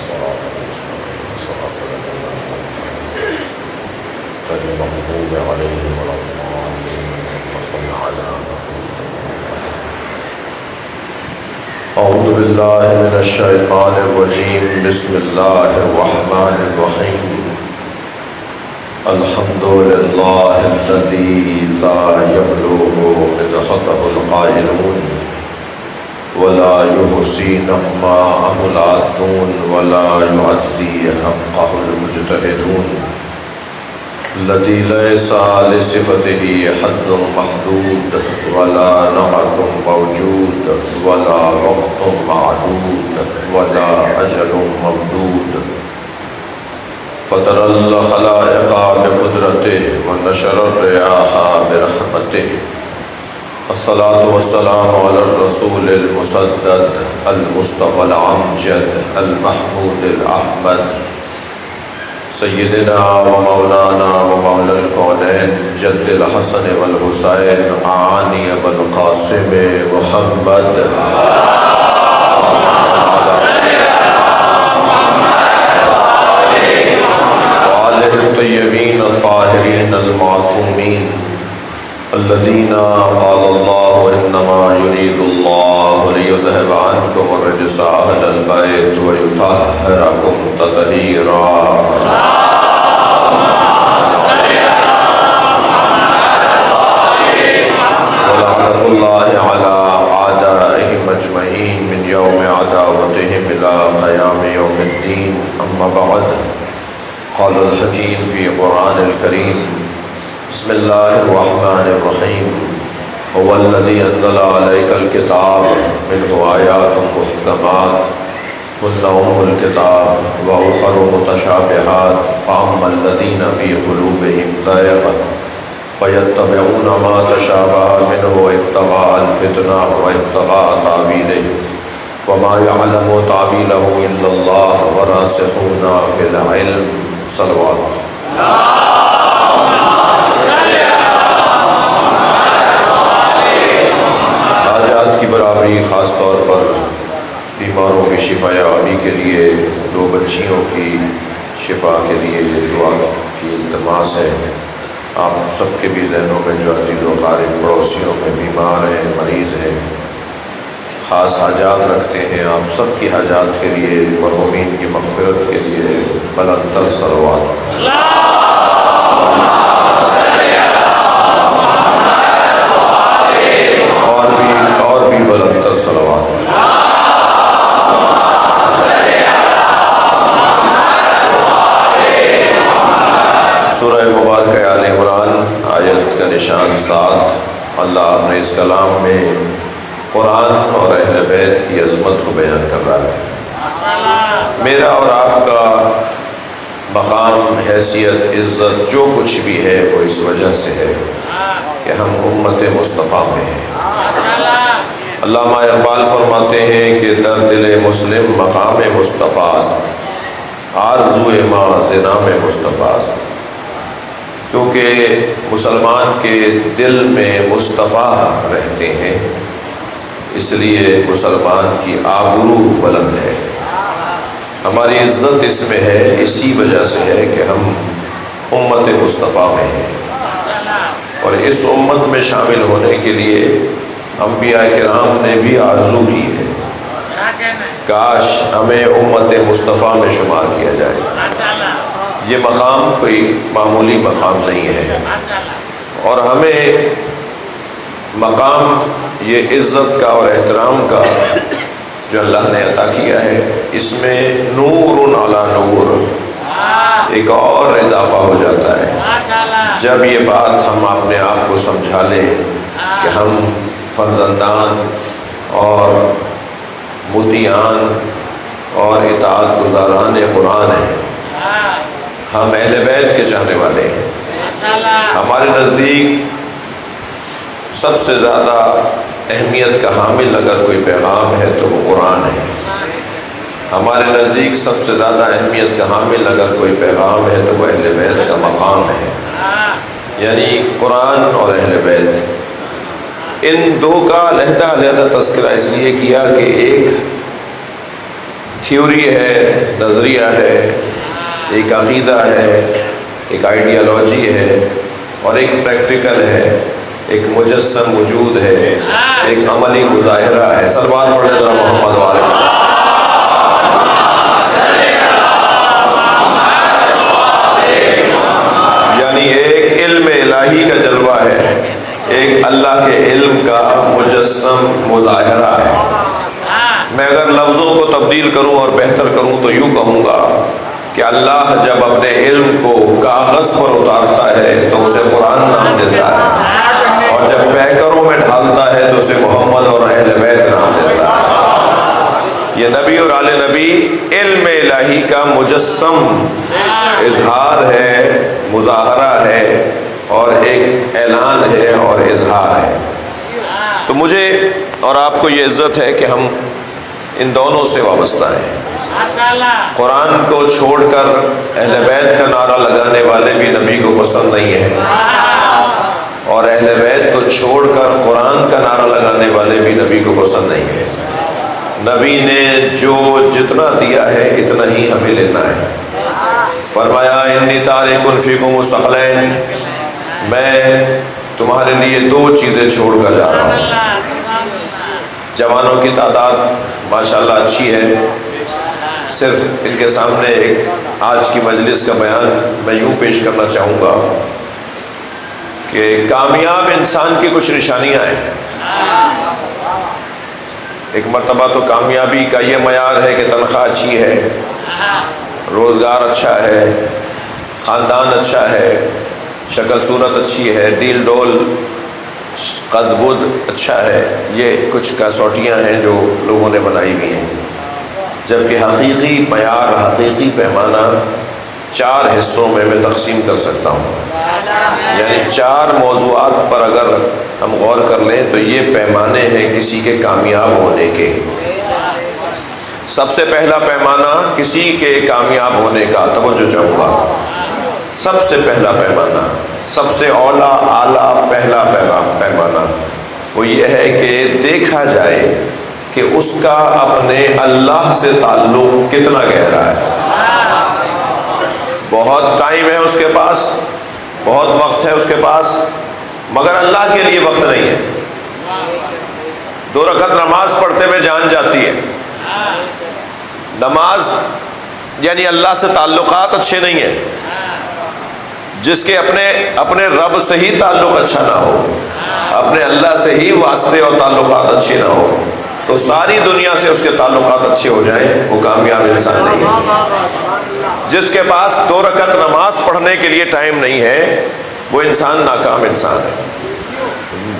صراط المستقيم صراط الذين أنعمت عليهم غير المغضوب عليهم ولا الضالين وصل على أعوذ بالله من الشيطان الرجيم بسم الله الرحمن الرحيم الحمد لله الذي لا يبلغ مدحته القائلون ولا يحصي نعماءه العادون ولا يؤدي حقه المجتهدون الذي ليس لصفته حد محدود ولا نعت موجود ولا وقت معدود ولا أجل ممدود فطر الخلائق بقدرته ونشر الرياح برحمته الصلاة والسلام على الرسول المسدد المصطفى الأمجد المحمود الأحمد سيدنا ومولانا ومولى الكونين جد الحسن والحسين معاني أبا القاسم محمد وآله الطيبين الطاهرين المعصومين الذين قال الله إنما يريد الله ليذهب عنكم الرجس أهل البيت ويطهركم تطهيرا ولعنة الله على أعدائهم أجمعين من يوم عداوتهم إلى قيام يوم الدين أما بعد قال الحكيم في قرآن الكريم بسم الله الرحمن الرحيم هو الذي أنزل عليك الكتاب منه آيات محكمات هن أم الكتاب وأخر متشابهات فأما الذين في قلوبهم زيغ فيتبعون ما تشابه منه ابتغاء الفتنة وابتغاء تأويله وما يعلم تأويله إلا الله والراسخون في العلم صلوات حاجات کی برابری خاص طور پر بیماروں کی شفا یابی کے لیے دو بچیوں کی شفا کے لیے دعا کی التماس ہے۔ آپ سب کے بھی ذہنوں میں جو عزیز و قارب پڑوسیوں میں بیمار ہیں، مریض ہیں، خاص حاجات رکھتے ہیں، آپ سب کی حاجات کے لیے مرحومین کی مغفرت کے لیے بلند تر صلوات اور بھی بلند تر صلوات۔ سورہ مبارکہ آل عمران آیت کا نشان 7۔ اللہ اپنے اس کلام میں قرآن اور اہل بیت کی عظمت کو بیان کر رہا ہے۔ میرا اور آپ کا مقام، حیثیت، عزت جو کچھ بھی ہے وہ اس وجہ سے ہے کہ ہم امت مصطفیٰ میں ہیں۔ علامہ اقبال فرماتے ہیں کہ در دل مسلم مقام مصطفیٰ است، آرزو ما زنام مصطفیٰ است۔ کیونکہ مسلمان کے دل میں مصطفیٰ رہتے ہیں، اس لیے مسلمان کی آبرو بلند ہے، ہماری عزت اس میں ہے، اسی وجہ سے ہے کہ ہم امت مصطفیٰ میں ہیں۔ اور اس امت میں شامل ہونے کے لیے انبیاء کرام نے بھی آرزو کی ہے، کاش ہمیں امت مصطفیٰ میں شمار کیا جائے۔ یہ مقام کوئی معمولی مقام نہیں ہے، اور ہمیں مقام یہ عزت کا اور احترام کا جو اللہ نے عطا کیا ہے، اس میں نور علی نور ایک اور اضافہ ہو جاتا ہے جب یہ بات ہم اپنے آپ کو سمجھا لیں کہ ہم فرزندان اور مطیعان اور اطاعت گزاران قرآن ہیں، ہم اہل بیت کے چاہنے والے ہیں۔ ہمارے نزدیک سب سے زیادہ اہمیت کا حامل اگر کوئی پیغام ہے تو وہ قرآن ہے۔ ہمارے نزدیک سب سے زیادہ اہمیت کا حامل اگر کوئی پیغام ہے تو وہ اہل بیت کا مقام ہے، یعنی قرآن اور اہل بیت۔ ان دو کا علیحدہ تذکرہ اس لیے کیا کہ ایک تھیوری ہے، نظریہ ہے، ایک عقیدہ ہے، ایک آئیڈیالوجی ہے، اور ایک پریکٹیکل ہے، ایک مجسم وجود ہے، ایک عملی مظاہرہ ہے۔ صلوات پڑھیں ذرا محمد والے۔ یعنی ایک علم الہی کا جلوہ ہے، ایک اللہ کے علم کا مجسم مظاہرہ ہے۔ میں اگر لفظوں کو تبدیل کروں اور بہتر کروں تو یوں کہوں گا کہ اللہ جب اپنے علم کو کاغذ پر اتارتا ہے تو اسے قرآن نام دیتا ہے، اور جب پیکروں میں ڈھالتا ہے تو اسے محمد اور اہل بیت نام دیتا ہے۔ یہ نبی اور آل نبی علم الہی کا مجسم اظہار ہے، مظاہرہ ہے، اور ایک اعلان ہے اور اظہار ہے۔ تو مجھے اور آپ کو یہ عزت ہے کہ ہم ان دونوں سے وابستہ ہیں۔ قرآن کو چھوڑ کر اہل بیت کا نعرہ لگانے والے بھی نبی کو پسند نہیں ہیں، اور اہل بیت کو چھوڑ کر قرآن کا نعرہ لگانے والے بھی نبی کو پسند نہیں ہیں۔ نبی نے جو جتنا دیا ہے اتنا ہی ہمیں لینا ہے۔ فرمایا انی تارک فیکم الثقلین، میں تمہارے لیے دو چیزیں چھوڑ کر جا رہا ہوں۔ جوانوں کی تعداد ماشاءاللہ اچھی ہے، صرف ان کے سامنے ایک آج کی مجلس کا بیان میں یوں پیش کرنا چاہوں گا کہ کامیاب انسان کی کچھ نشانیاں ہیں۔ ایک مرتبہ تو کامیابی کا یہ معیار ہے کہ تنخواہ اچھی ہے، روزگار اچھا ہے، خاندان اچھا ہے، شکل صورت اچھی ہے، ڈیل ڈول قد بد اچھا ہے۔ یہ کچھ کسوٹیاں ہیں جو لوگوں نے بنائی ہوئی ہیں، جبکہ حقیقی معیار، حقیقی پیمانہ چار حصوں میں تقسیم کر سکتا ہوں۔ یعنی چار موضوعات پر اگر ہم غور کر لیں تو یہ پیمانے ہیں کسی کے کامیاب ہونے کے۔ سب سے پہلا پیمانہ کسی کے کامیاب ہونے کا، توجہ چاہوں گا، سب سے پہلا پیمانہ، سب سے اعلیٰ پہلا پیمانہ وہ یہ ہے کہ دیکھا جائے کہ اس کا اپنے اللہ سے تعلق کتنا گہرا ہے۔ بہت ٹائم ہے اس کے پاس، بہت وقت ہے اس کے پاس، مگر اللہ کے لیے وقت نہیں ہے۔ 2 رکعت نماز پڑھتے ہوئے جان جاتی ہے۔ نماز یعنی اللہ سے تعلقات اچھے نہیں ہیں۔ جس کے اپنے رب سے ہی تعلق اچھا نہ ہو، اپنے اللہ سے ہی واسطے اور تعلقات اچھے نہ ہو، تو ساری دنیا سے اس کے تعلقات اچھے ہو جائیں، وہ کامیاب انسان نہیں ہے۔ جس کے پاس 2 رکعت نماز پڑھنے کے لیے ٹائم نہیں ہے، وہ انسان ناکام انسان ہے۔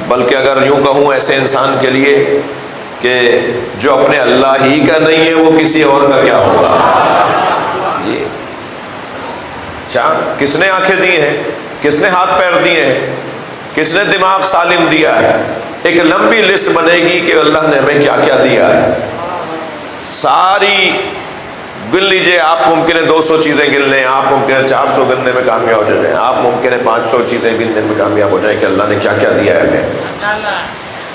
بلکہ اگر یوں کہوں ایسے انسان کے لیے کہ جو اپنے اللہ ہی کا نہیں ہے، وہ کسی اور کا کیا ہوگا؟ کس نے آنکھیں دی ہیں؟ کس نے ہاتھ پیر دیے ہیں؟ کس نے دماغ سالم دیا ہے؟ ایک لمبی لسٹ بنے گی کہ اللہ نے ہمیں کیا کیا دیا ہے۔ ساری گن لیجئے، آپ ممکن ہے 200 چیزیں گن لیں، آپ ممکن ہے 400 گننے میں کامیاب ہو جائیں، آپ ممکن ہے 500 چیزیں گننے میں کامیاب ہو جائیں کہ اللہ نے کیا کیا دیا ہے ہمیں۔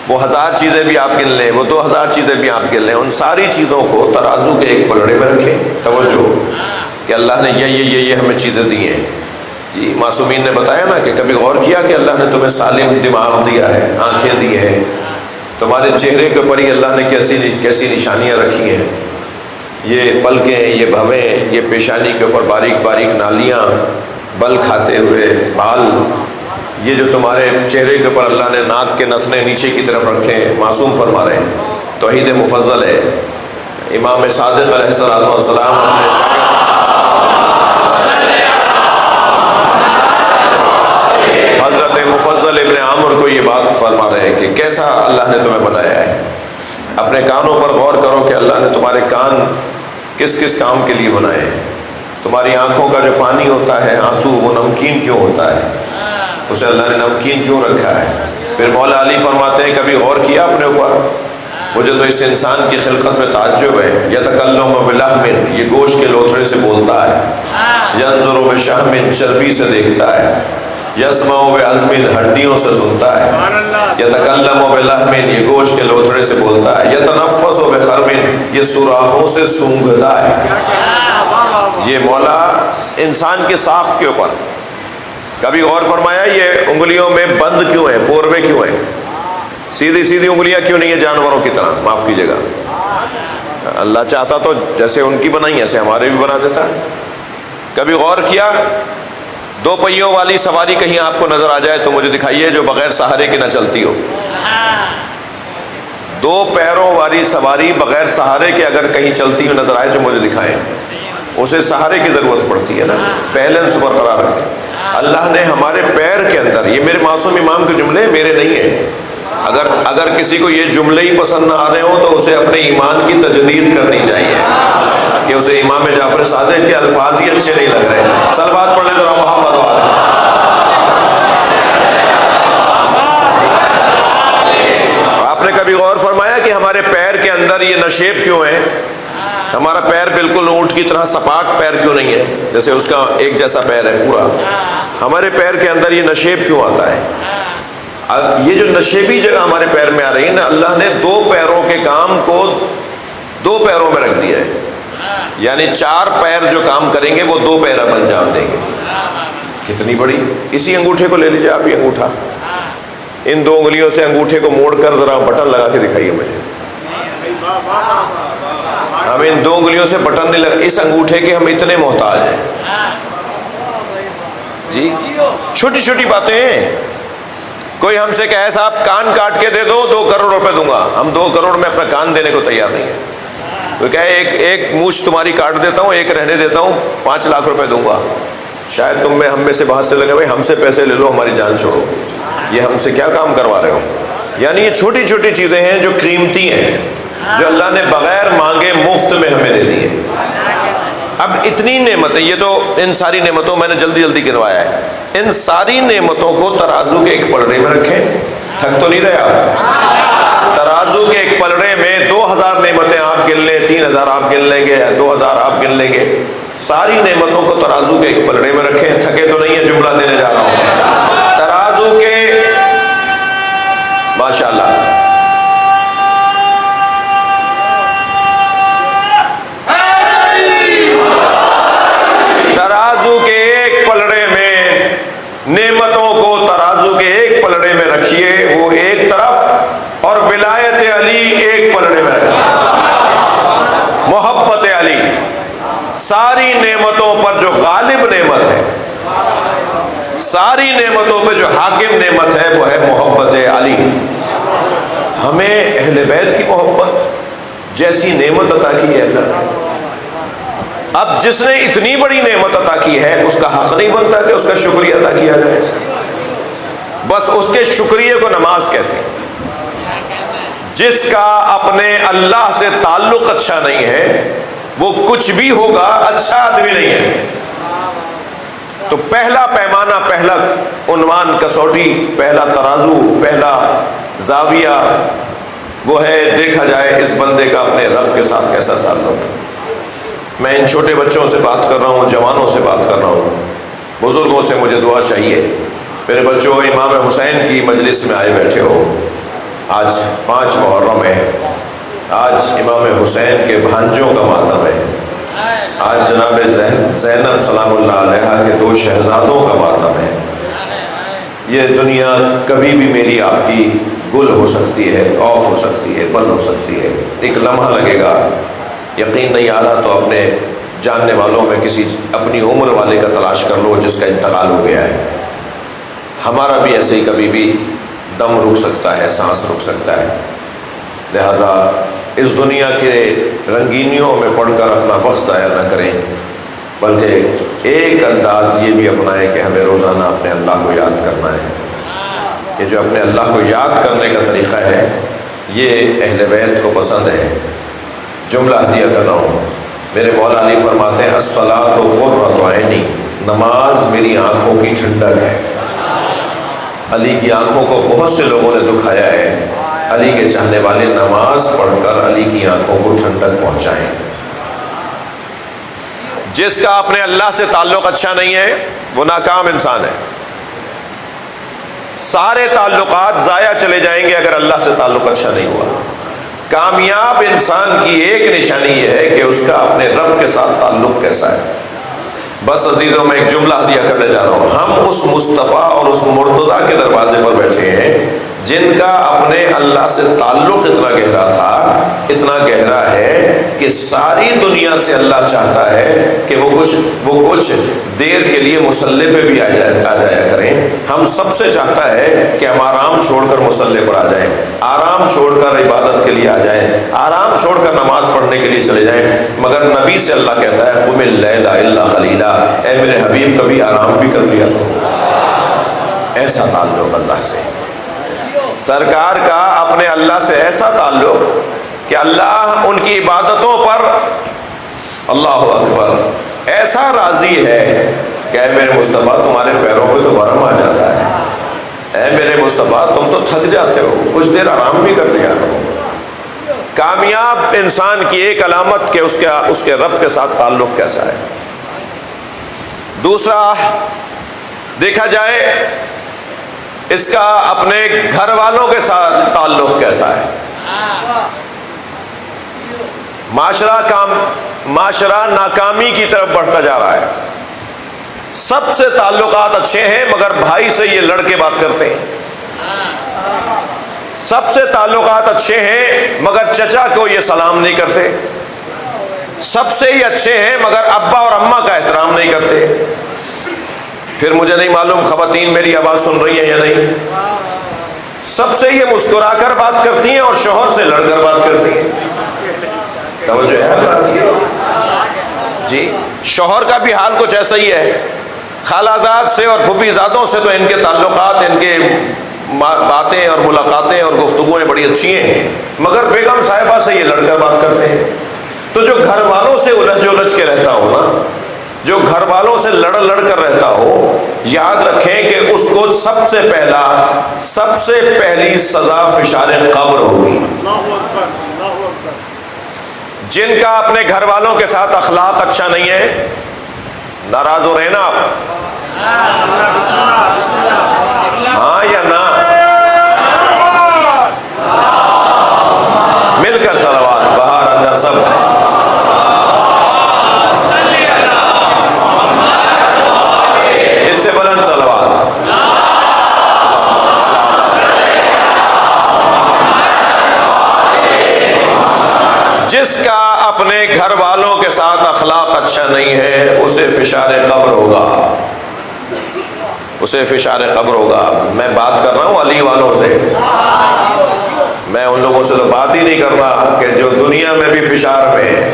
وہ 1000 چیزیں بھی آپ گن لیں، وہ 2000 چیزیں بھی آپ گن لیں، ان ساری چیزوں کو ترازو کے ایک پلڑے میں رکھیں۔ توجہ کہ اللہ نے یہ ہمیں چیزیں دی ہیں۔ جی معصومین نے بتایا نا کہ کبھی غور کیا کہ اللہ نے تمہیں سالم دماغ دیا ہے، آنکھیں دی ہیں، تمہارے چہرے کے اوپر ہی اللہ نے کیسی نشانیاں رکھی ہیں، یہ پلکیں، یہ بھویں، یہ پیشانی کے اوپر باریک باریک نالیاں، بل کھاتے ہوئے بال، یہ جو تمہارے چہرے کے اوپر اللہ نے ناک کے نتنے نیچے کی طرف رکھے ہیں۔ معصوم فرما رہے ہیں توحید مفضل ہے۔ امام صادق علیہ السلام اپنے شاگرد حضرت مفضل ابن عامر کو یہ بات فرما رہے ہیں کہ کیسا اللہ نے تمہیں بنایا ہے۔ اپنے کانوں پر غور کرو کہ اللہ نے تمہارے کان کس کس کام کے لیے بنائے ہیں۔ تمہاری آنکھوں کا جو پانی ہوتا ہے، آنسو، وہ نمکین کیوں ہوتا ہے؟ اسے اللہ نے نمکین کیوں رکھا ہے؟ پھر مولا علی فرماتے ہیں کبھی غور کیا اپنے اوپر؟ مجھے تو اس انسان کی خلقت میں تعجب ہے۔ یتکلم بلحم، یہ گوشت کے لوتھڑے سے بولتا ہے۔ ینظر بشحم، چربی سے دیکھتا ہے۔ یسمع بعظم، ہڈیوں سے سنتا ہے، یتکلم بلحم، یہ گوشت کے لوتھڑے سے بولتا ہے، یتنفس بخرم، یہ سوراخوں سے سونگھتا ہے۔ یہ مولا انسان کی ساخت کے اوپر کبھی غور فرمایا یہ انگلیوں میں بند کیوں ہیں، پوروے کیوں ہیں، سیدھی سیدھی انگلیاں کیوں نہیں ہیں جانوروں کی طرح؟ معاف کیجیے گا، اللہ چاہتا تو جیسے ان کی بنائی ایسے ہمارے بھی بنا دیتا ہے۔ کبھی غور کیا دو پہیوں والی سواری کہیں آپ کو نظر آ جائے تو مجھے دکھائیے جو بغیر سہارے کے نہ چلتی ہو۔ دو پیروں والی سواری بغیر سہارے کے اگر کہیں چلتی ہوئی نظر آئے تو مجھے دکھائیں۔ اسے سہارے کی ضرورت پڑتی ہے نا، بیلنس برقرار رکھیں۔ اللہ نے ہمارے پیر کے اندر، یہ میرے معصوم امام کے جملے میرے نہیں ہیں، اگر کسی کو یہ جملے ہی پسند نہ آ رہے ہوں تو اسے اپنے ایمان کی تجدید کرنی چاہیے کہ اسے امام جعفر صادق کے الفاظ ہی اچھے نہیں لگ رہے۔ صلوات پڑھ لیں ذرا محمد والے۔ آپ نے کبھی غور فرمایا کہ ہمارے پیر کے اندر یہ نشیب کیوں ہے؟ ہمارا پیر بالکل اونٹ کی طرح سپاٹ پیر کیوں نہیں ہے جیسے اس کا ایک جیسا پیر ہے پورا؟ ہمارے پیر کے اندر یہ نشیب کیوں آتا ہے؟ یہ جو نشیبی جگہ ہمارے پیر میں آ رہی ہے نا، اللہ نے دو پیروں کے کام کو دو پیروں میں رکھ دیا ہے، یعنی چار پیر جو کام کریں گے وہ دو پیر انجام دیں گے۔ کتنی بڑی! اسی انگوٹھے کو لے لیجیے آپ، یہ انگوٹھا، ان دو انگلیوں سے انگوٹھے کو موڑ کر ذرا بٹن لگا کے دکھائیے مجھے۔ ہم ان دو انگلیوں سے بٹن نہیں لگا، اس انگوٹھے کے ہم اتنے محتاج ہیں جی۔ چھوٹی چھوٹی باتیں ہیں۔ کوئی ہم سے کہے صاحب کان کاٹ کے دے دو 2 کروڑ روپے دوں گا، ہم 2 کروڑ میں اپنا کان دینے کو تیار نہیں ہے۔ کوئی کہے ایک مونچھ تمہاری کاٹ دیتا ہوں، ایک رہنے دیتا ہوں، 5 لاکھ روپے دوں گا، شاید تم میں ہم میں سے بات سے لگے بھائی ہم سے پیسے لے لو ہماری جان چھوڑو، یہ ہم سے کیا کام کروا رہے ہو؟ یعنی یہ چھوٹی چھوٹی چیزیں ہیں جو قیمتی ہیں، جو اللہ نے بغیر مانگے مفت میں ہمیں دے دی ہے۔ اب اتنی نعمتیں، یہ تو ان ساری نعمتوں میں نے جلدی جلدی گروایا ہے، ان ساری نعمتوں کو ترازو کے ایک پلڑے میں رکھیں۔ تھک تو نہیں رہے آپ؟ ترازو کے ایک پلڑے میں 2000 نعمتیں آپ گن لیں، 3000 آپ گن لیں گے، 2000 آپ گن لیں گے، ساری نعمتوں کو ترازو کے ایک پلڑے میں رکھیں۔ تھکے تو نہیں ہے، جملہ دینے جا رہا ہوں۔ ترازو کے ماشاءاللہ ترازو کے ایک پلڑے میں نعمتوں کو ترازو کے ایک پلڑے میں رکھیے، وہ ایک طرف، اور ولایت علی ایک پلڑے میں رکھیے، محبت علی۔ ساری نعمتوں پر جو غالب نعمت ہے، ساری نعمتوں پہ جو حاکم نعمت ہے وہ ہے محبت علی۔ ہمیں اہل بیت کی محبت جیسی نعمت عطا کی ہے اللہ نے۔ اب جس نے اتنی بڑی نعمت عطا کی ہے اس کا حق نہیں بنتا کہ اس کا شکریہ ادا کیا جائے؟ بس اس کے شکریہ کو نماز کہتے ہیں۔ جس کا اپنے اللہ سے تعلق اچھا نہیں ہے وہ کچھ بھی ہوگا اچھا آدمی نہیں ہے۔ تو پہلا پیمانہ، پہلا عنوان، کسوٹی، پہلا ترازو، پہلا زاویہ وہ ہے دیکھا جائے اس بندے کا اپنے رب کے ساتھ کیسا تعلق ہے۔ میں ان چھوٹے بچوں سے بات کر رہا ہوں، جوانوں سے بات کر رہا ہوں، بزرگوں سے مجھے دعا چاہیے۔ میرے بچوں، امام حسین کی مجلس میں آئے بیٹھے ہو، آج 5 محرم ہے، آج امام حسین کے بھانجوں کا ماتم ہے، آج جناب زینب سلام اللہ علیہا کے 2 شہزادوں کا ماتم ہے۔ یہ دنیا کبھی بھی میری آپ کی گل ہو سکتی ہے، آف ہو سکتی ہے، بند ہو سکتی ہے، ایک لمحہ لگے گا۔ یقین نہیں آ رہا تو اپنے جاننے والوں میں کسی اپنی عمر والے کا تلاش کر لو جس کا انتقال ہو گیا ہے۔ ہمارا بھی ایسے ہی کبھی بھی دم رک سکتا ہے، سانس رک سکتا ہے۔ لہذا اس دنیا کے رنگینیوں میں پڑھ کر اپنا وقت ضائع نہ کریں، بلکہ ایک انداز یہ بھی اپنائیں کہ ہمیں روزانہ اپنے اللہ کو یاد کرنا ہے۔ یہ جو اپنے اللہ کو یاد کرنے کا طریقہ ہے یہ اہل بیت کو پسند ہے۔ جملہ ہدیہ کر رہا ہوں، میرے مولا علی فرماتے ہیں الصلاۃ قرۃ عینی، نماز میری آنکھوں کی ٹھنڈک ہے۔ علی کی آنکھوں کو بہت سے لوگوں نے دکھایا ہے، علی کے چاہنے والے نماز پڑھ کر علی کی آنکھوں کو ٹھنڈک پہنچائیں۔ جس کا اپنے اللہ سے تعلق اچھا نہیں ہے وہ ناکام انسان ہے۔ سارے تعلقات ضائع چلے جائیں گے اگر اللہ سے تعلق اچھا نہیں ہوا۔ کامیاب انسان کی ایک نشانی یہ ہے کہ اس کا اپنے رب کے ساتھ تعلق کیسا ہے۔ بس عزیزوں، میں ایک جملہ ہدیہ کرنے جا رہا ہوں۔ ہم اس مصطفیٰ اور اس مرتضیٰ کے دروازے پر بیٹھے ہیں جن کا اپنے اللہ سے تعلق اتنا گہرا تھا، اتنا گہرا ہے کہ ساری دنیا سے اللہ چاہتا ہے کہ وہ کچھ دیر کے لیے مصلی پہ بھی آ جایا کریں۔ ہم سب سے چاہتا ہے کہ ہم آرام چھوڑ کر مصلی پر آ جائیں، آرام چھوڑ کر عبادت کے لیے آ جائیں، آرام چھوڑ کر نماز پڑھنے کے لیے چلے جائیں، مگر نبی سے اللہ کہتا ہے قم اللیل الا قلیلا، اے میرے حبیب کبھی آرام بھی کر لیا کرو۔ ایسا تعلق اللہ سے، سرکار کا اپنے اللہ سے ایسا تعلق کہ اللہ ان کی عبادتوں پر اللہ اکبر ایسا راضی ہے کہ اے میرے مصطفیٰ تمہارے پیروں پہ تو ورم آ جاتا ہے، اے میرے مصطفیٰ تم تو تھک جاتے ہو، کچھ دیر آرام بھی کر لیا کرو۔ کامیاب انسان کی ایک علامت کہ اس کے رب کے ساتھ تعلق کیسا ہے۔ دوسرا دیکھا جائے اس کا اپنے گھر والوں کے ساتھ تعلق کیسا ہے۔ معاشرہ ناکامی کی طرف بڑھتا جا رہا ہے، سب سے تعلقات اچھے ہیں مگر بھائی سے یہ لڑ کے بات کرتے ہیں، سب سے تعلقات اچھے ہیں مگر چچا کو یہ سلام نہیں کرتے، سب سے ہی اچھے ہیں مگر ابا اور اماں کا احترام نہیں کرتے۔ پھر مجھے نہیں معلوم خواتین میری آواز سن رہی ہیں یا نہیں، سب سے یہ مسکرا کر بات کرتی ہیں اور شوہر سے لڑ کر بات کرتی ہیں۔ توجہ ہے بات کی؟ جی، شوہر کا بھی حال کچھ ایسا ہی ہے، خالہ زاد سے اور پھوپھی زادوں سے تو ان کے تعلقات، ان کے باتیں اور ملاقاتیں اور گفتگویں بڑی اچھی ہیں، مگر بیگم صاحبہ سے یہ لڑ کر بات کرتے ہیں۔ تو جو گھر والوں سے الجھ کے رہتا ہو نا، جو گھر والوں سے لڑ کر رہتا ہو، یاد رکھیں کہ اس کو سب سے پہلی سزا فشار قبر ہوگی۔ جن کا اپنے گھر والوں کے ساتھ اخلاق اچھا نہیں ہے، ناراض ہو رہے ہیں نا آپ؟ ہاں یا نہ؟ مل کر صلوات باہر اندر سب۔ اس سے بلند صلوات۔ جس کا اپنے گھر والوں کے ساتھ اخلاق اچھا نہیں ہے اسے فشار قبر ہوگا، اسے فشار قبر ہوگا۔ میں بات کر رہا ہوں علی والوں سے، میں ان لوگوں سے تو بات ہی نہیں کر رہا کہ جو دنیا میں بھی فشار پہ ہیں۔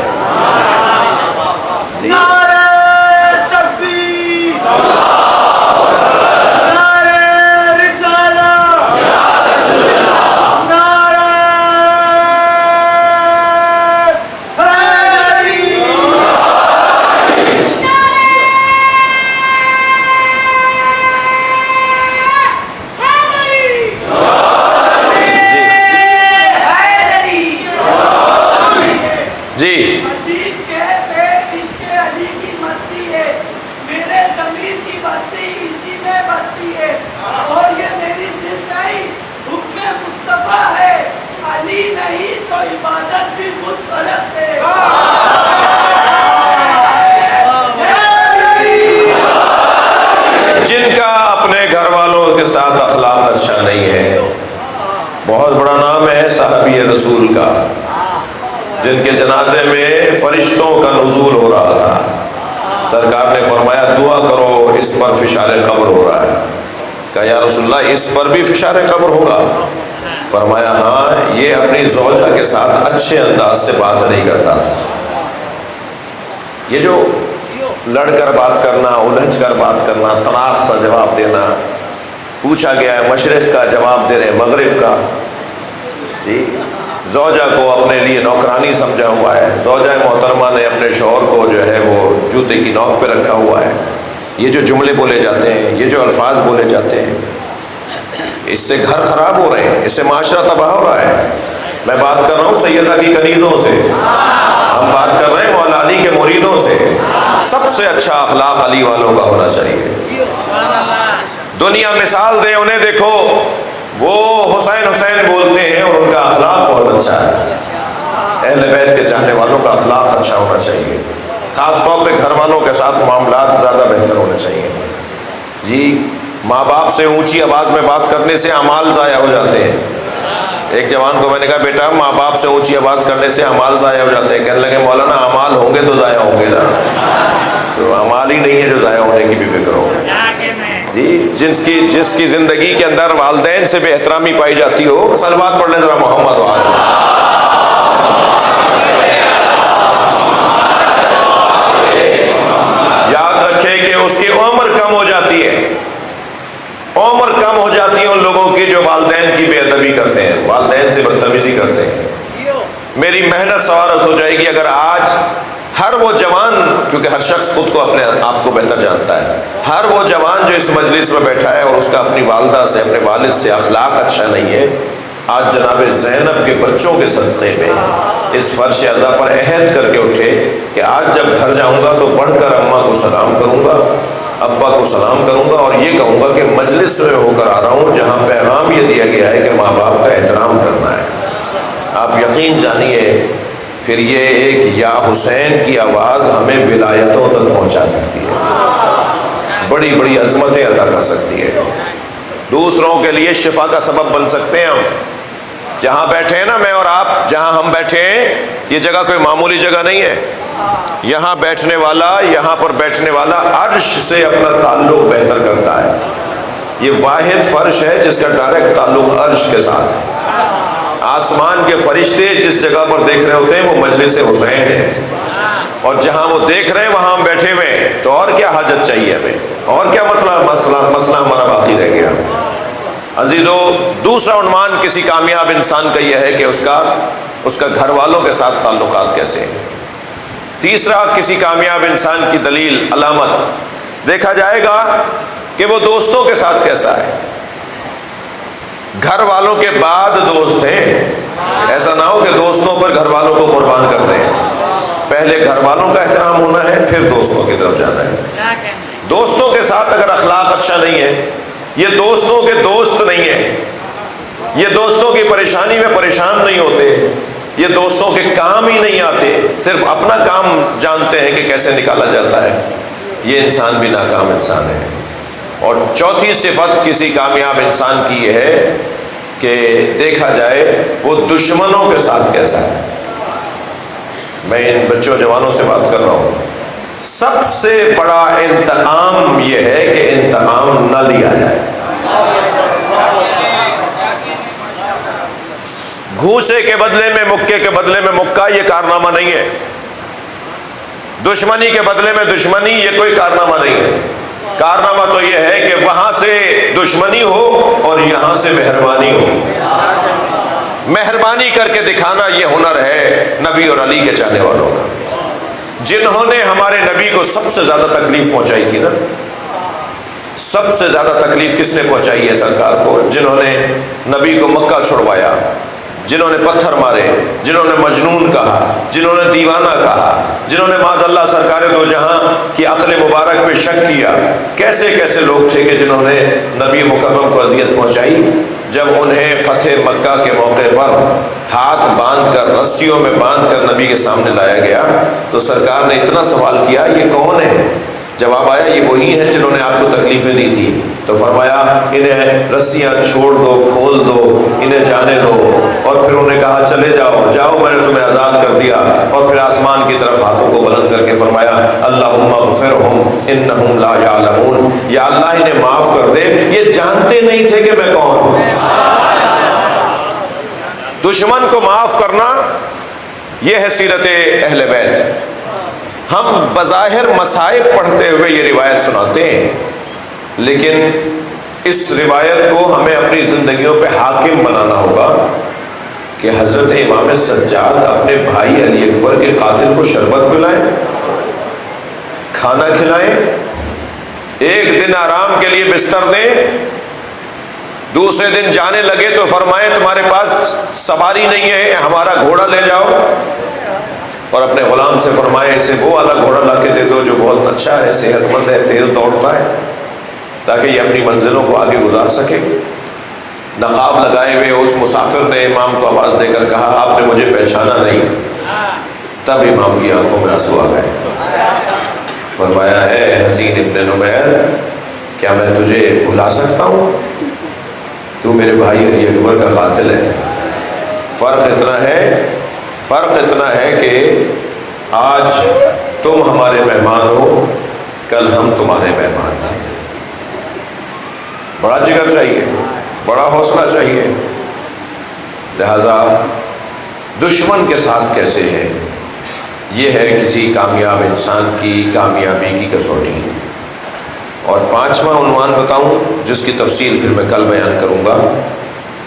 جی جن کا اپنے گھر والوں کے ساتھ اخلاق اچھا نہیں ہے، بہت بڑا نام ہے صحابی رسول کا، جن کے جنازے میں فرشتوں کا نزول ہو رہا تھا۔ سرکار نے فرمایا دعا کرو اس پر فشار قبر ہو رہا ہے۔ کہا یا رسول اللہ اس پر بھی فشار قبر ہوگا؟ فرمایا ہاں، یہ اپنی زوجہ کے ساتھ اچھے انداز سے بات نہیں کرتا تھا۔ یہ جو لڑ کر بات کرنا، الجھ کر بات کرنا، طلاق سا جواب دینا، پوچھا گیا ہے مشرق کا جواب دے رہے مغرب کا، جی زوجہ کو اپنے لیے نوکرانی سمجھا ہوا ہے، زوجہ محترمہ نے اپنے شوہر کو جو ہے وہ جوتے کی نوک پہ رکھا ہوا ہے۔ یہ جو جملے بولے جاتے ہیں، یہ جو الفاظ بولے جاتے ہیں، اس سے گھر خراب ہو رہے ہیں، اس سے معاشرہ تباہ ہو رہا ہے۔ میں بات کر رہا ہوں سیدہ کی کنیزوں سے، ہم بات کر رہے ہیں مولا علی کے مریدوں سے۔ سب سے اچھا اخلاق علی والوں کا ہونا چاہیے۔ دنیا مثال دے انہیں، دیکھو وہ حسین حسین بولتے ہیں اور ان کا اخلاق بہت اچھا ہے۔ اہل بیت کے چاہنے والوں کا اخلاق اچھا ہونا چاہیے، خاص طور پہ گھر والوں کے ساتھ معاملات زیادہ بہتر ہونے چاہیے۔ جی ماں باپ سے اونچی آواز میں بات کرنے سے اعمال ضائع ہو جاتے ہیں۔ ایک جوان کو میں نے کہا بیٹا ماں باپ سے اونچی آواز کرنے سے اعمال ضائع ہو جاتے ہیں۔ کہنے لگے مولانا اعمال ہوں گے تو ضائع ہوں گے نا، تو اعمال ہی نہیں ہے جو ضائع ہونے کی بھی فکر ہو۔ جی جس کی زندگی کے اندر والدین سے بے احترامی پائی جاتی ہو، صلوات پڑھ لیں ذرا محمد وعلى۔ یاد رکھے کہ اس کی عمر کم ہو جاتی ہے، عمر کم ہو جاتی ہے ان لوگوں کی جو والدین کی بے ادبی کرتے ہیں، والدین سے بدتمیزی کرتے ہیں۔ میری محنت سوارت ہو جائے گی اگر آج ہر وہ جوان، کیونکہ ہر شخص خود کو اپنے آپ کو بہتر جانتا ہے، ہر وہ جوان جو اس مجلس میں بیٹھا ہے اور اس کا اپنی والدہ سے اپنے والد سے اخلاق اچھا نہیں ہے، آج جناب زینب کے بچوں کے صدقے میں اس فرش اعضا پر عہد کر کے اٹھے کہ آج جب گھر جاؤں گا تو بڑھ کر اماں کو سلام کروں گا، ابا کو سلام کروں گا، اور یہ کہوں گا کہ مجلس میں ہو کر آ رہا ہوں جہاں پیغام یہ دیا گیا ہے کہ ماں باپ کا احترام کرنا ہے۔ آپ یقین جانیے پھر یہ ایک یا حسین کی آواز ہمیں ولایتوں تک پہنچا سکتی ہے، بڑی بڑی عظمتیں عطا کر سکتی ہے، دوسروں کے لیے شفا کا سبب بن سکتے ہیں ہم۔ جہاں بیٹھے ہیں نا میں اور آپ، جہاں ہم بیٹھے ہیں یہ جگہ کوئی معمولی جگہ نہیں ہے۔ یہاں بیٹھنے والا، یہاں پر بیٹھنے والا عرش سے اپنا تعلق بہتر کرتا ہے۔ یہ واحد فرش ہے جس کا ڈائریکٹ تعلق عرش کے ساتھ ہے۔ آسمان کے فرشتے جس جگہ پر دیکھ رہے ہوتے ہیں وہ مجلس حسین ہے، اور جہاں وہ دیکھ رہے ہیں وہاں ہم بیٹھے ہوئے ہیں، تو اور کیا حاجت چاہیے ہمیں، اور کیا مسئلہ ہمارا باقی رہ گیا۔ عزیزو، دوسرا عنوان کسی کامیاب انسان کا یہ ہے کہ اس کا گھر والوں کے ساتھ تعلقات کیسے ہیں۔ تیسرا کسی کامیاب انسان کی دلیل، علامت، دیکھا جائے گا کہ وہ دوستوں کے ساتھ کیسا ہے۔ گھر والوں کے بعد دوست ہیں، ایسا نہ ہو کہ دوستوں پر گھر والوں کو قربان کر دیں۔ پہلے گھر والوں کا احترام ہونا ہے، پھر دوستوں کی طرف جانا ہے۔ دوستوں کے ساتھ اگر اخلاق اچھا نہیں ہے، یہ دوستوں کے دوست نہیں ہیں، یہ دوستوں کی پریشانی میں پریشان نہیں ہوتے، یہ دوستوں کے کام ہی نہیں آتے، صرف اپنا کام جانتے ہیں کہ کیسے نکالا جاتا ہے، یہ انسان بھی ناکام انسان ہے۔ اور چوتھی صفت کسی کامیاب انسان کی یہ ہے کہ دیکھا جائے وہ دشمنوں کے ساتھ کیسا ہے۔ میں ان بچوں جوانوں سے بات کر رہا ہوں، سب سے بڑا انتقام یہ ہے کہ انتقام نہ لیا جائے۔ گھوسے کے بدلے میں، مکے کے بدلے میں مکہ، یہ کارنامہ نہیں ہے۔ دشمنی کے بدلے میں دشمنی، یہ کوئی کارنامہ نہیں ہے۔ کارنامہ تو یہ ہے کہ وہاں سے دشمنی ہو اور یہاں سے مہربانی ہو۔ مہربانی کر کے دکھانا یہ ہنر ہے نبی اور علی کے چاہنے والوں کا، جنہوں نے ہمارے نبی کو سب سے زیادہ تکلیف پہنچائی تھی نا۔ سب سے زیادہ تکلیف کس نے پہنچائی ہے سرکار کو؟ جنہوں نے نبی کو مکہ چھڑوایا، جنہوں نے پتھر مارے، جنہوں نے مجنون کہا، جنہوں نے دیوانہ کہا، جنہوں نے معاذ اللہ سرکار دو جہاں کی عقل مبارک پہ شک کیا۔ کیسے کیسے لوگ تھے کہ جنہوں نے نبی مکرم کو اذیت پہنچائی۔ جب انہیں فتح مکہ کے موقع پر ہاتھ باندھ کر، رسیوں میں باندھ کر نبی کے سامنے لایا گیا تو سرکار نے اتنا سوال کیا یہ کون ہے؟ جواب آیا یہ وہی ہیں جنہوں نے آپ کو تکلیفیں دی تھی۔ تو فرمایا انہیں رسیاں چھوڑ دو، کھول دو، انہیں جانے دو۔ اور پھر انہوں نے کہا چلے جاؤ جاؤ، میں نے تمہیں آزاد کر دیا۔ اور پھر آسمان کی طرف ہاتھوں کو بلند کر کے فرمایا اللہم اغفرہم انہم لا یعلمون، یا اللہ انہیں معاف کر دے، یہ جانتے نہیں تھے کہ میں کون ہوں۔ دشمن کو معاف کرنا یہ ہے سیرت اہل بیت۔ ہم بظاہر مصائب پڑھتے ہوئے یہ روایت سناتے ہیں، لیکن اس روایت کو ہمیں اپنی زندگیوں پہ حاکم بنانا ہوگا کہ حضرت امام سجاد اپنے بھائی علی اکبر کے قاتل کو شربت پلائیں، کھانا کھلائیں، ایک دن آرام کے لیے بستر دیں، دوسرے دن جانے لگے تو فرمائیں تمہارے پاس سواری نہیں ہے، ہمارا گھوڑا لے جاؤ، اور اپنے غلام سے فرمائے اسے وہ والا گھوڑا لا کے دے دو جو بہت اچھا ہے، صحت مند ہے، تیز دوڑتا ہے۔ تاکہ یہ اپنی منزلوں کو آگے گزار سکے۔ نقاب لگائے ہوئے اس مسافر نے امام کو آواز دے کر کہا آپ نے مجھے پہچانا نہیں، تب امام کی آنکھوں میں آنسو آ گئے۔ فرمایا ہے حسین ابن نمیر، کیا میں تجھے بھلا سکتا ہوں؟ تو میرے بھائی علی اکبر کا قاتل ہے۔ فرق اتنا ہے کہ آج تم ہمارے مہمان ہو، کل ہم تمہارے مہمان تھے۔ بڑا جگر چاہیے، بڑا حوصلہ چاہیے۔ لہذا دشمن کے ساتھ کیسے ہے، یہ ہے کسی کامیاب انسان کی کامیابی کی کسوٹی۔ اور 5واں عنوان بتاؤں جس کی تفصیل پھر میں کل بیان کروں گا،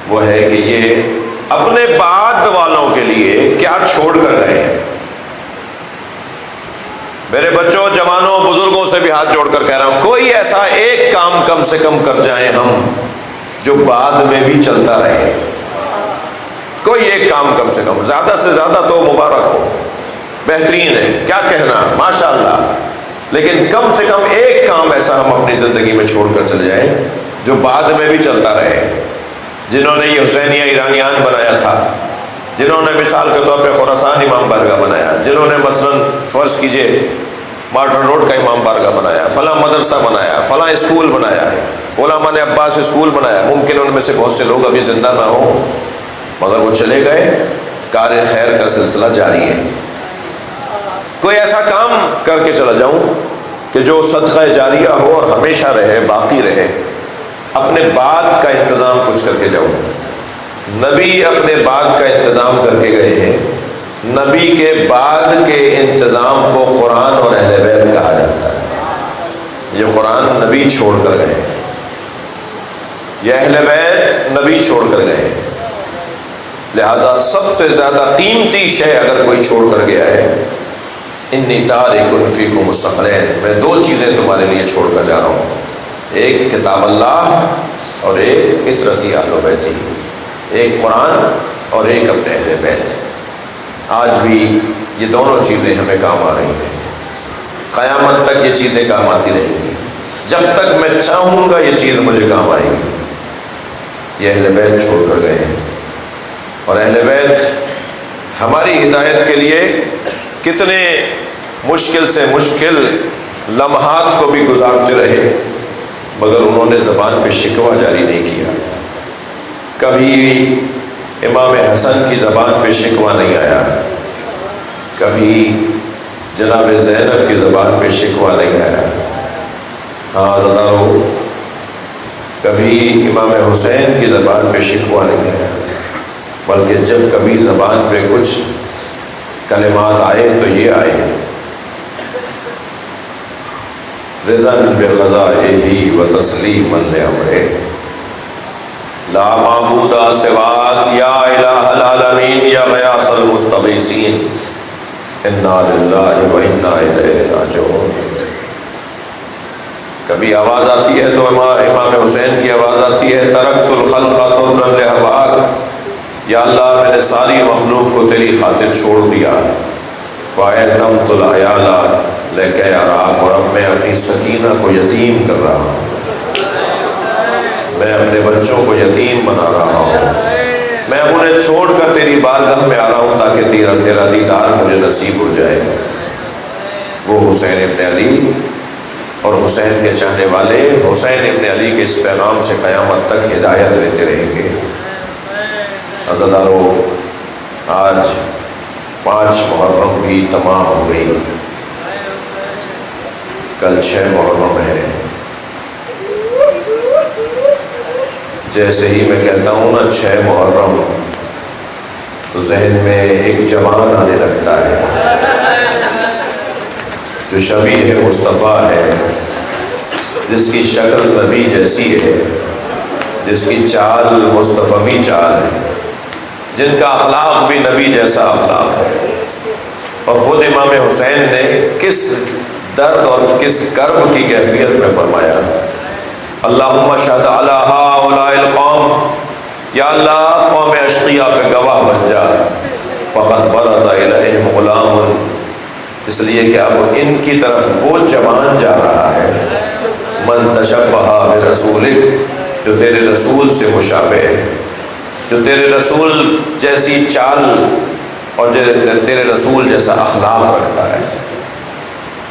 وہ ہے کہ یہ اپنے بعد والوں کے لیے کیا چھوڑ کر رہے ہیں۔ میرے بچوں، جوانوں، بزرگوں سے بھی ہاتھ جوڑ کر کہہ رہا ہوں، کوئی ایسا ایک کام کم سے کم کر جائیں ہم جو بعد میں بھی چلتا رہے۔ کوئی ایک کام کم سے کم، زیادہ سے زیادہ تو مبارک ہو، بہترین ہے، کیا کہنا، ماشاءاللہ، لیکن کم سے کم ایک کام ایسا ہم اپنی زندگی میں چھوڑ کر چلے جائیں جو بعد میں بھی چلتا رہے۔ جنہوں نے یہ حسینیہ ایرانیان بنایا تھا، جنہوں نے مثال کے طور پہ خراسان امام بارگاہ بنایا، جنہوں نے مثلاً فرض کیجئے مارٹن روڈ کا امام بارگاہ بنایا، فلاں مدرسہ بنایا، فلاں اسکول بنایا ہے، علماء نے عباس اسکول بنایا، ممکن ان میں سے بہت سے لوگ ابھی زندہ نہ ہوں مگر وہ چلے گئے، کار خیر کا سلسلہ جاری ہے۔ کوئی ایسا کام کر کے چلا جاؤں کہ جو صدقہ جاریہ ہو اور ہمیشہ رہے، باقی رہے۔ اپنے بعد کا انتظام کچھ کر کے جاؤں۔ نبی اپنے بعد کا انتظام کر کے گئے ہیں۔ نبی کے بعد کے انتظام کو قرآن اور اہل بیت کہا جاتا ہے۔ یہ قرآن نبی چھوڑ کر گئے ہیں، یہ اہل بیت نبی چھوڑ کر گئے ہیں۔ لہذا سب سے زیادہ قیمتی شے اگر کوئی چھوڑ کر گیا ہے، انی تارک فیکم الثقلین، میں 2 چیزیں تمہارے لیے چھوڑ کر جا رہا ہوں، ایک کتاب اللہ اور ایک عطرتی اہل بیتی، ایک قرآن اور ایک اپنے اہل بیت۔ آج بھی یہ دونوں چیزیں ہمیں کام آ رہی ہیں، قیامت تک یہ چیزیں کام آتی رہیں گی، جب تک میں چاہوں گا یہ چیز مجھے کام آئے گی۔ یہ اہل بیت چھوڑ کر گئے ہیں، اور اہل بیت ہماری ہدایت کے لیے کتنے مشکل سے مشکل لمحات کو بھی گزارتے رہے، مگر انہوں نے زبان پہ شکوہ جاری نہیں کیا۔ کبھی امام حسن کی زبان پہ شکوہ نہیں آیا، کبھی جناب زینب کی زبان پہ شکوہ نہیں آیا۔ ہاں عزیزانو، کبھی امام حسین کی زبان پہ شکوہ نہیں آیا، بلکہ جب کبھی زبان پہ کچھ کلمات آئے تو یہ آئے، رضا بقضائہ و تسلیما لامرہ، لا معبود سواک یا الہ العالمین یا غیاث المستغیثین، انا للہ و انا الیہ راجعون۔ کبھی آواز آتی ہے تو امام حسین کی آواز آتی ہے، ترکت الخلق طرا لہواک، یا اللہ میں نے ساری مخلوق کو تیری خاطر چھوڑ دیا، وَأَيْتَمْتُ الْعَيَالَ لَكَ يَا رَاق، اور اب میں اپنی سکینہ کو یتیم کر رہا ہوں، میں اپنے بچوں کو یتیم بنا رہا ہوں، میں اب انہیں چھوڑ کر تیری بارگاہ میں آ رہا ہوں تاکہ تیرا دیدار مجھے نصیب ہو جائے۔ وہ حسین ابن علی اور حسین کے چاہنے والے حسین ابن علی کے اس پیغام سے قیامت تک ہدایت لیتے رہیں گے۔ عزیزانو، آج 5 محرم بھی تمام ہو گئی، کل 6 محرم ہے۔ جیسے ہی میں کہتا ہوں نا 6 محرم، تو ذہن میں ایک جوان آنے لگتا ہے جو شبیہ مصطفیٰ ہے، جس کی شکل نبی جیسی ہے، جس کی چال مصطفی چال ہے، جن کا اخلاق بھی نبی جیسا اخلاق ہے۔ اور خود امام حسین نے کس درد اور کس کرب کی کیفیت میں فرمایا، اللہم اشہد علی ہؤلاء القوم، یا اللہ قوم اشقیاء پہ گواہ بن جا، فقط برز الیہم غلام، اس لیے کہ اب ان کی طرف وہ جوان جا رہا ہے، من تشبہ برسولک، جو تیرے رسول سے مشابہ ہے، جو تیرے رسول جیسی چال اور تیرے رسول جیسا اخلاق رکھتا ہے۔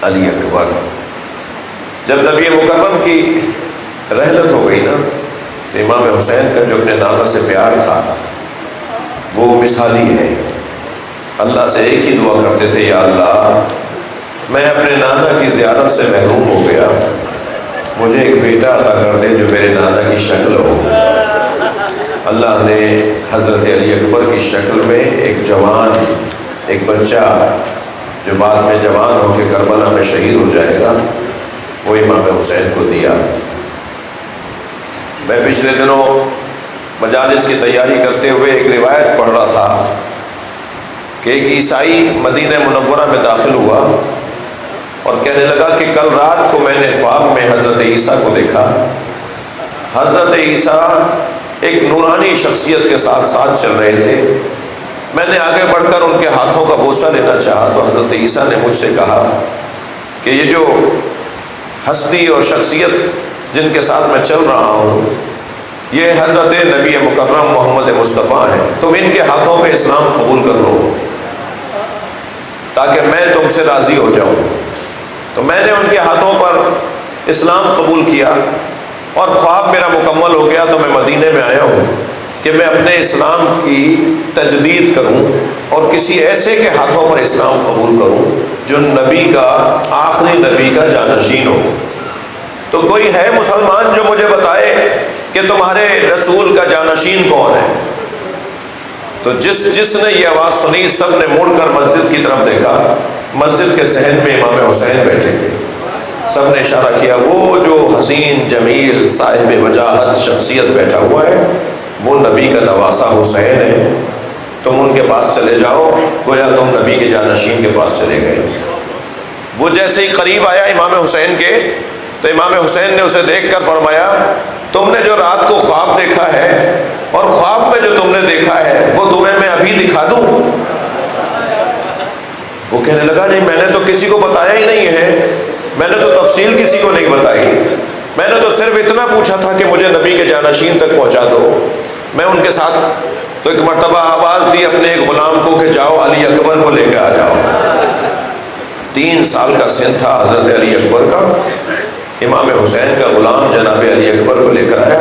علی اکبر۔ جب نبی مکرم کی رحلت ہو گئی نا تو امام حسین کا جو اپنے نانا سے پیار تھا وہ مثالی ہے۔ اللہ سے ایک ہی دعا کرتے تھے، یا اللہ میں اپنے نانا کی زیارت سے محروم ہو گیا، مجھے ایک بیٹا عطا کر دے جو میرے نانا کی شکل ہو۔ اللہ نے حضرت علی اکبر کی شکل میں ایک جوان، ایک بچہ جو بعد میں جوان ہو کے کربلا میں شہید ہو جائے گا، وہ امام حسین کو دیا۔ میں پچھلے دنوں مجالس کی تیاری کرتے ہوئے ایک روایت پڑھ رہا تھا کہ ایک عیسائی مدینہ منورہ میں داخل ہوا اور کہنے لگا کہ کل رات کو میں نے خواب میں حضرت عیسیٰ کو دیکھا۔ حضرت عیسیٰ ایک نورانی شخصیت کے ساتھ ساتھ چل رہے تھے، میں نے آگے بڑھ کر ان کے ہاتھوں کا بوسہ لینا چاہا تو حضرت عیسیٰ نے مجھ سے کہا کہ یہ جو ہستی اور شخصیت جن کے ساتھ میں چل رہا ہوں یہ حضرت نبی مکرم محمد مصطفیٰ ہیں، تم ان کے ہاتھوں پہ اسلام قبول کر لو تاکہ میں تم سے راضی ہو جاؤں۔ تو میں نے ان کے ہاتھوں پر اسلام قبول کیا اور خواب میرا مکمل ہو گیا، تو میں مدینے میں آیا ہوں کہ میں اپنے اسلام کی تجدید کروں اور کسی ایسے کے ہاتھوں پر اسلام قبول کروں جو نبی کا، آخری نبی کا جانشین ہو۔ تو کوئی ہے مسلمان جو مجھے بتائے کہ تمہارے رسول کا جانشین کون ہے؟ تو جس نے یہ آواز سنی سب نے مڑ کر مسجد کی طرف دیکھا۔ مسجد کے صحن میں امام حسین بیٹھے تھے، سب نے اشارہ کیا وہ جو حسین جمیل صاحب وجاہت شخصیت بیٹھا ہوا ہے وہ نبی کا نواسہ حسین ہے، تم ان کے پاس چلے جاؤ، گویا تم نبی کے جانشین کے پاس چلے گئے۔ وہ جیسے ہی قریب آیا امام حسین کے تو امام حسین نے اسے دیکھ کر فرمایا، تم نے جو رات کو خواب دیکھا ہے اور خواب میں جو تم نے دیکھا ہے وہ تمہیں میں ابھی دکھا دوں؟ وہ کہنے لگا نہیں، میں نے تو کسی کو بتایا ہی نہیں ہے، میں نے تو تفصیل کسی کو نہیں بتائی، میں نے تو صرف اتنا پوچھا تھا کہ مجھے نبی کے جانشین تک پہنچا دو۔ میں ان کے ساتھ تو ایک مرتبہ آواز دی اپنے ایک غلام کو کہ جاؤ علی اکبر کو لے کے آ جاؤ۔ 3 سال کا سن تھا حضرت علی اکبر کا، امام حسین کا غلام جناب علی اکبر کو لے کر آیا۔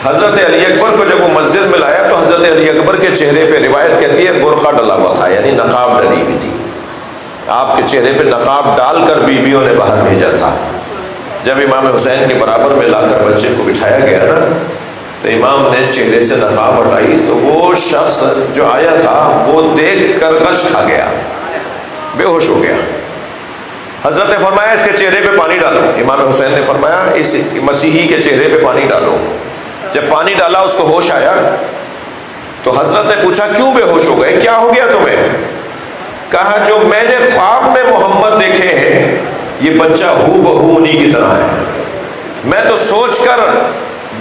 حضرت علی اکبر کو جب وہ مسجد میں لایا تو حضرت علی اکبر کے چہرے پہ روایت کہتی ہے برقع ڈلا ہوا تھا، یعنی نقاب ڈلی ہوئی تھی۔ آپ کے چہرے پہ نقاب ڈال کر بیویوں نے باہر بھیجا تھا۔ جب امام حسین کے برابر میں لا کر بچے کو بٹھایا گیا نا تو امام نے چہرے سے نقاب ہٹائی تو وہ شخص جو آیا تھا وہ دیکھ کر غش کھا گیا، بے ہوش ہو گیا۔ حضرت نے فرمایا اس کے چہرے پہ پانی ڈالو۔ امام حسین نے فرمایا اس مسیحی کے چہرے پہ پانی ڈالو۔ جب پانی ڈالا اس کو ہوش آیا تو حضرت نے پوچھا کیوں بے ہوش ہو گئے، کیا ہو گیا تمہیں؟ کہا جو میں نے خواب میں محمد دیکھے ہیں یہ بچہ ہو بہو انہی کی طرح ہے، میں تو سوچ کر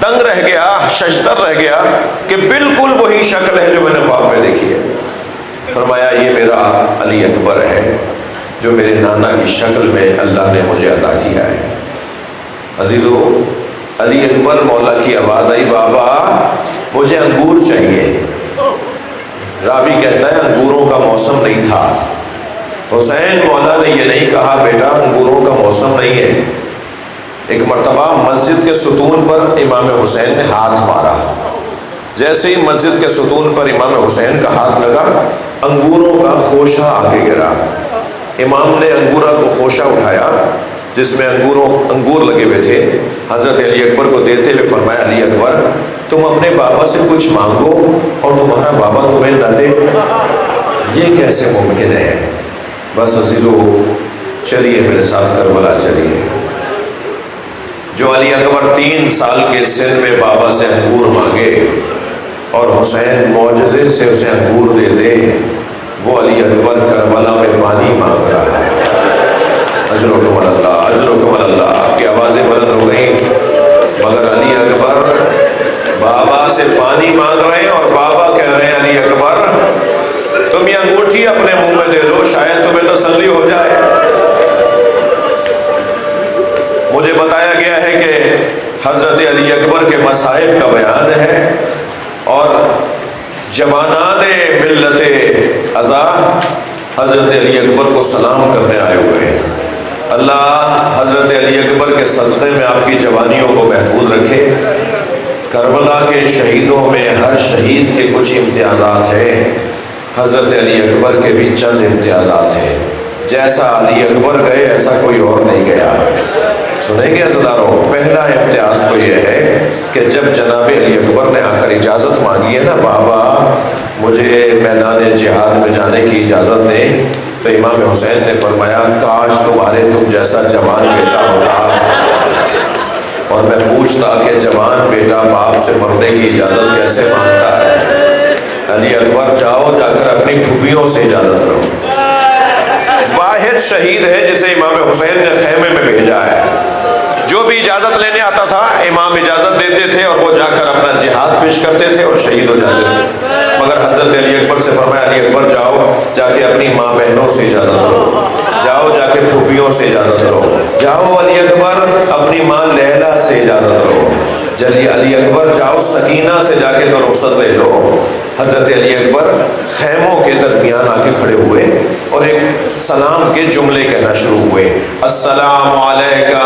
دنگ رہ گیا، ششدر رہ گیا کہ بالکل وہی شکل ہے جو میں نے خواب میں دیکھی ہے۔ فرمایا یہ میرا علی اکبر ہے جو میرے نانا کی شکل میں اللہ نے مجھے عطا کیا ہے۔ عزیزو، علی اکبر مولا کی آواز آئی بابا مجھے انگور چاہیے۔ راوی کہتا ہے انگوروں کا موسم نہیں تھا۔ حسین مولا نے یہ نہیں کہا بیٹا انگوروں کا موسم نہیں ہے۔ ایک مرتبہ مسجد کے ستون پر امام حسین نے ہاتھ مارا، جیسے ہی مسجد کے ستون پر امام حسین کا ہاتھ لگا انگوروں کا خوشہ آ کے گرا۔ امام نے انگورہ کو خوشہ اٹھایا جس میں انگور لگے ہوئے تھے، حضرت علی اکبر کو دیتے ہوئے فرمایا علی اکبر تم اپنے بابا سے کچھ مانگو اور تمہارا بابا تمہیں نہ دے، یہ کیسے ممکن ہے؟ بس عزیزو چلیے میرے ساتھ کربلا چلیے۔ جو علی اکبر 3 سال کے سن میں بابا سے انگور مانگے اور حسین معجزے سے اسے انگور دے دے، وہ علی اکبر کربلا میں پانی مانگ رہا ہے۔ اجرکم اللہ، اجرکم اللہ۔ آپ کی آوازیں بلند ہو گئیں مگر علی اکبر بابا سے پانی مانگ رہے ہیں اور بابا کہہ رہے ہیں علی اکبر تم یہ انگوٹھی اپنے منہ میں دے دو شاید تمہیں تسلی ہو جائے۔ مجھے بتایا گیا ہے کہ حضرت علی اکبر کے مصائب کا بیان ہے اور جوانان ملت ازا حضرت علی اکبر کو سلام کرنے آئے ہوئے ہیں۔ اللہ حضرت علی اکبر کے صدقے میں آپ کی جوانیوں کو محفوظ رکھے۔ کربلا کے شہیدوں میں ہر شہید کے کچھ امتیازات ہیں، حضرت علی اکبر کے بھی چند امتیازات ہیں۔ جیسا علی اکبر گئے ایسا کوئی اور نہیں گیا۔ سنیں گے عزیزانو، پہلا امتیاز تو یہ ہے کہ جب جناب علی اکبر نے آ کر اجازت مانگی ہے نا، بابا مجھے میدان جہاد میں جانے کی اجازت دیں، تو امام حسین نے فرمایا کاش تمہارے تم جیسا جوان بیٹا ہوتا، اور میں پوچھتا کہ جوان بیٹا باپ سے مرنے کی اجازت کیسے مانگتا ہے۔ علی اکبر جاؤ، جا کر اپنی پھوپھیوں سے اجازت لو۔ واحد شہید ہے جسے امام حسین نے خیمے میں بھیجا ہے، جو بھی اجازت لینے آتا تھا امام اجازت دیتے تھے اور وہ جا کر اپنا جہاد پیش کرتے تھے اور شہید ہو جاتے تھے۔ مگر حضرت علی اکبر سے فرمایا علی اکبر جاؤ، جا کے اپنی ماں بہنوں سے اجازت لو، جاؤ جا کے پھوپھیوں سے اجازت لو، جاؤ علی اکبر اپنی ماں لیلا سے اجازت لو، جلدی علی اکبر جاؤ سکینہ سے جا کے تو رخصت لے لو۔ حضرت علی اکبر خیموں کے درمیان آ کے کھڑے ہوئے اور ایک سلام کے جملے کہنا شروع ہوئے، السلام علیکہ،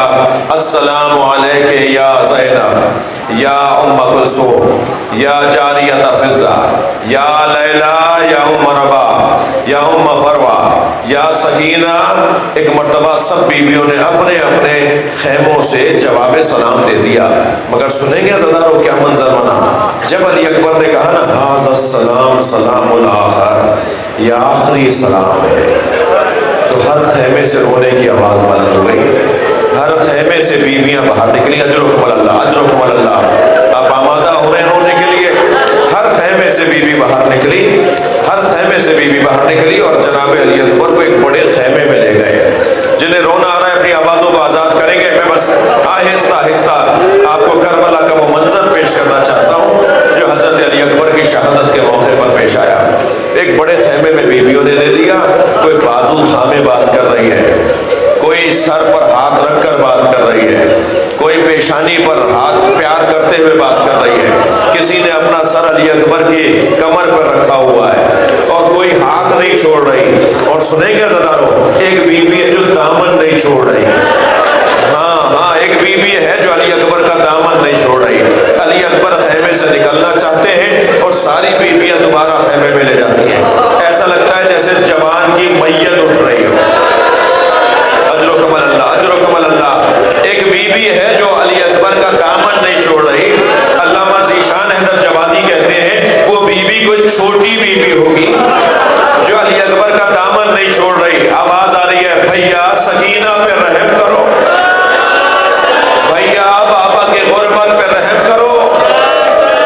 السلام علیکہ یا زینب، یا ام کلثوم، یا جاریۃ فضہ، یا لیلا، یا ام ربا، یا ام فروہ، یا سکینہ۔ ایک مرتبہ سب بیویوں نے اپنے اپنے خیموں سے جواب سلام دے دیا۔ مگر سنیں گے عزیزانو کیا منظر بنا جب علی اکبر نے کہا نا ھذا السلام سلام الاخر، یہ آخری سلام ہے، تو ہر خیمے سے رونے کی آواز بلند ہو گئی، ہر خیمے سے بیویاں باہر نکلی، اجرکم اللہ، اجرکم اللہ، آپ آمادہ ہو رہے ہیں رونے کے لیے۔ ہر خیمے سے بیوی باہر نکلی، ہر خیمے سے بیوی باہر نکلی اور جناب علی اکبر کو ایک بڑے خیمے میں لے گئے۔ جنہیں رونا آ رہا ہے اپنی آوازوں کو آزاد کریں گے، میں بس آہستہ آہستہ آپ کو کربلا کا وہ منظر پیش کرنا چاہتا ہوں جو حضرت علی اکبر کی شہادت کے موقع پر پیش آیا۔ ایک بڑے خیمے میں بیویوں نے لے لیا، کوئی بازو تھامے بات کر رہی ہے، کوئی سر پر ہاتھ رکھ کر بات کر رہی ہے، کوئی پیشانی پر ہاتھ پیار کرتے ہوئے بات کر رہی ہے، کسی نے اپنا سر علی اکبر کی کمر پر رکھا ہوا ہے اور کوئی ہاتھ نہیں چھوڑ رہی۔ اور سنیں گے عزیزانو، ایک بیوی ہے جو دامن نہیں چھوڑ رہی، ہاں ایک بیوی ہے جو علی اکبر کا دامن نہیں چھوڑ رہی۔ علی اکبر خیمے سے نکلنا چاہتے ہیں اور ساری بیویاں دوبارہ خیمے میں لے جاتی ہیں، ایسا لگتا ہے جیسے جوان کی میت اٹھ رہی ہو۔ اجرکم اللہ، اجرکم اللہ۔ ایک بیوی ہے جو علی اکبر کا دامن نہیں چھوڑ رہی۔ علامہ ذیشان حیدر جوادی کہتے ہیں وہ بیوی کوئی چھوٹی بیوی ہوگی جو علی اکبر کا دامن نہیں چھوڑ رہی۔ آواز آ رہی ہے بھیا سکینہ پہ رحم کرو، بھیا بابا کے غربت پہ رحم کرو،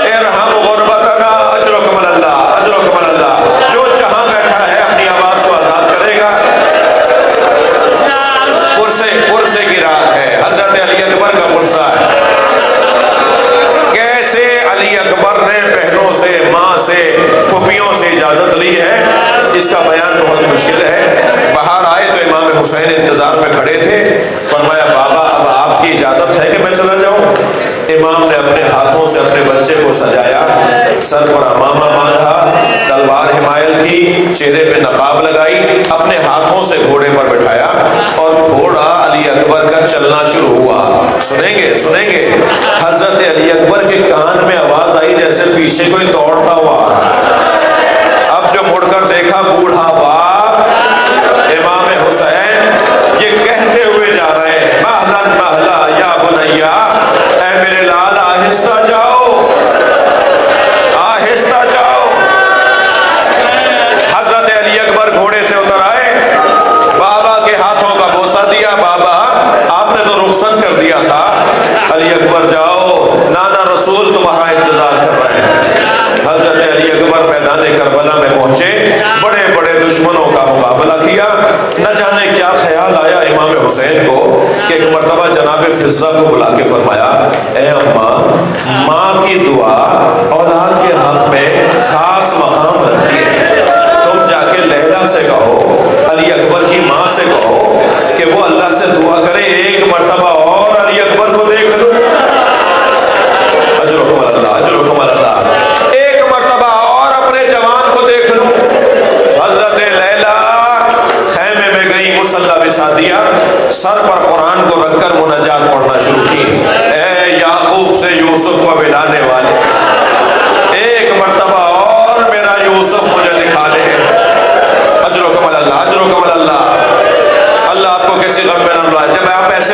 ارحم غربتنا، اجرکم اللہ، اجرکم اللہ۔ جو جہاں بیٹھا ہے اپنی آواز کو آزاد کرے گا۔ پرسے کی رات ہے، حضرت علی اکبر کا پرسہ ہے۔ کیسے علی اکبر نے بہنوں سے، ماں سے، پھوپھیوں سے اجازت لی ہے، اس کا بیان بہت مشکل ہے۔ باہر آئے تو امام حسین انتظار میں کھڑے تھے، فرمایا بابا اب آپ کی اجازت ہے کہ میں چلا جاؤں؟ امام نے اپنے ہاتھوں سے اپنے بچے کو سجایا، سر پر امامہ باندھا، تلوار حمایل کی، چہرے پہ نقاب لگائی، اپنے ہاتھوں سے گھوڑے پر بٹھایا اور گھوڑا علی اکبر کا چلنا شروع ہوا۔ سنیں گے سنیں گے، حضرت علی اکبر کے کان میں آواز آئی جیسے پیچھے کوئی دوڑتا ہوا آ رہا ہے۔ اب جو مڑ کر دیکھا بوڑھا باپ امام حسین یہ کہتے ہوئے جا رہے ہیں مہلا مہلا یا بنیا، اے میرے لال آہستہ جاؤ، آہستہ جاؤ۔ حضرت علی اکبر گھوڑے سے اتر آئے، بابا کے ہاتھوں کا بوسہ دیا، بابا آپ نے تو رخصت کر دیا تھا، علی اکبر جاؤ، نانا رسول تمہارا انتظار کر رہے ہیں۔ حضرت علی اکبر میدان کربلا میں پہنچے، بڑے بڑے دشمنوں کا مقابلہ کیا۔ نہ جانے کیا خیال آیا امام حسین کو کہ ایک مرتبہ جناب فضہ کو بلا کے فرمایا اے اماں، ماں کی دعا اولاد کے حق میں خاص مقام رکھتی ہے، تم جا کے لیلا سے کہو، علی اکبر کی ماں سے کہو کہ وہ اللہ سے دعا کرے ایک مرتبہ اور